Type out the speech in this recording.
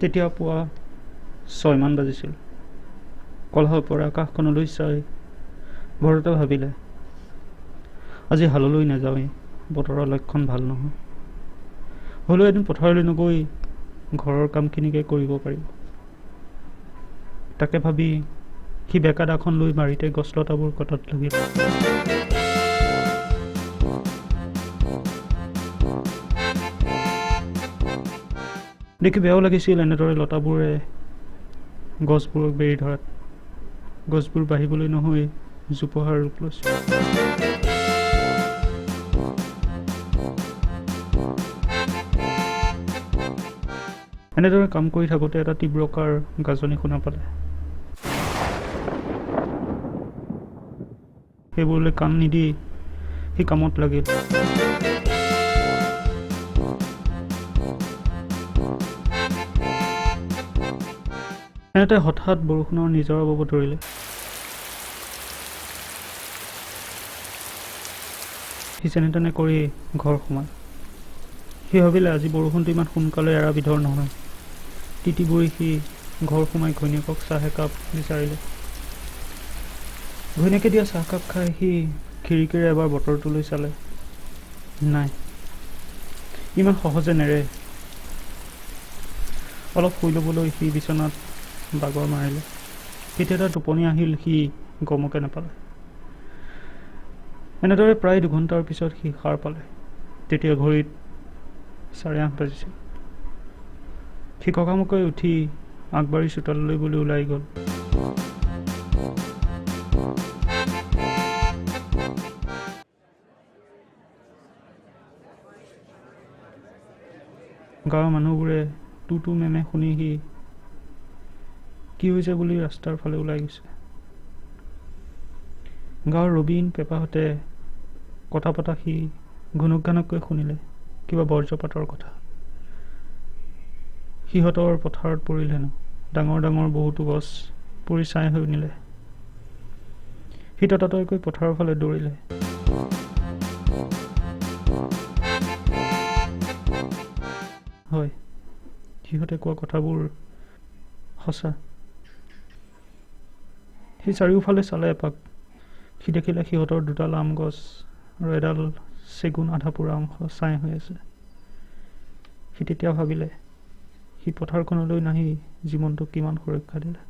তেতিয়া পুৱা 6মান বাজিছিল। কলহৰ পৰা আকাশখনলৈ চাই ভৰতে ভাবিলে, আজি হাললৈ নাযাওঁৱেই, বতৰৰ লক্ষণ ভাল নহয়। হ'লেও এদিন পথাৰলৈ নগৈ ঘৰৰ কামখিনিকে কৰিব পাৰিব। তাকে ভাবি সি বেকা দাখন লৈ বাৰীতে গছলতাবোৰ কটাত লাগিল। দেখি বেয়াও লাগিছিল এনেদৰে লতাবোৰে গছবোৰক বেৰি ধৰাত। গছবোৰ বাঢ়িবলৈ নহৈ জোপোহাৰ ৰূপ লৈছিল। এনেদৰে কাম কৰি থাকোঁতে এটা তীব্ৰকাৰ গাজনি শুনা পালে। সেইবোৰলৈ কাণ নিদি সি কামত লাগিল। এনেতে হঠাৎ বৰষুণৰ নিজৰা বব ধৰিলে। সি যেনে তেনে কৰি ঘৰ সোমাল। সি ভাবিলে আজি বৰষুণটো ইমান সোনকালে এৰা বিধৰ নহয়। তিতি বুৰি সি ঘৰ সোমাই ঘৈণীয়েকক চাহ একাপ বিচাৰিলে। ঘৈণীয়েকে দিয়া চাহকাপ খাই সি খিৰিকীৰে এবাৰ বতৰটোলৈ চালে। নাই, ইমান সহজে নেৰে। অলপ শুই ল'বলৈ সি বিচনাত বাগৰ মাৰিলে। কেতিয়া তাৰ টোপনি আহিল সি গমকে নাপালে। এনেদৰে প্ৰায় 2 ঘণ্টাৰ পিছত সি সাৰ পালে। তেতিয়া ঘড়ীত 8:30 বাজিছিল। সি ককামুকৈ উঠি আগবাঢ়ি চোতাললৈ বুলি ওলাই গ'ল। গাঁৱৰ মানুহবোৰে টু মেমে শুনি সি কি হৈছে বুলি ৰাস্তাৰ ফালে ওলাই গৈছে। গাঁৱৰ ৰবীন পেপাহঁতে কথা পতা সি ঘুনুক-ঘানুককৈ শুনিলে, কিবা বৰ্জ্যপাতৰ কথা। সিহঁতৰ পথাৰত পৰিল হেনো ডাঙৰ ডাঙৰ বহুতো গছ পৰি ছাই হৈ নিলে। সি ততাতৈয়াকৈ পথাৰৰ ফালে দৌৰিলে। হয়, সিহঁতে কোৱা কথাবোৰ সঁচা। সি চাৰিওফালে চালে এপাক। সি দেখিলে সিহঁতৰ 2ডাল আম গছ আৰু এডাল চেগুন আধা পোৰা অংশ ছাই হৈ আছে। সি তেতিয়া ভাবিলে, সি পথাৰখনলৈ নাহি জীৱনটোক কিমান সুৰক্ষা দিলে।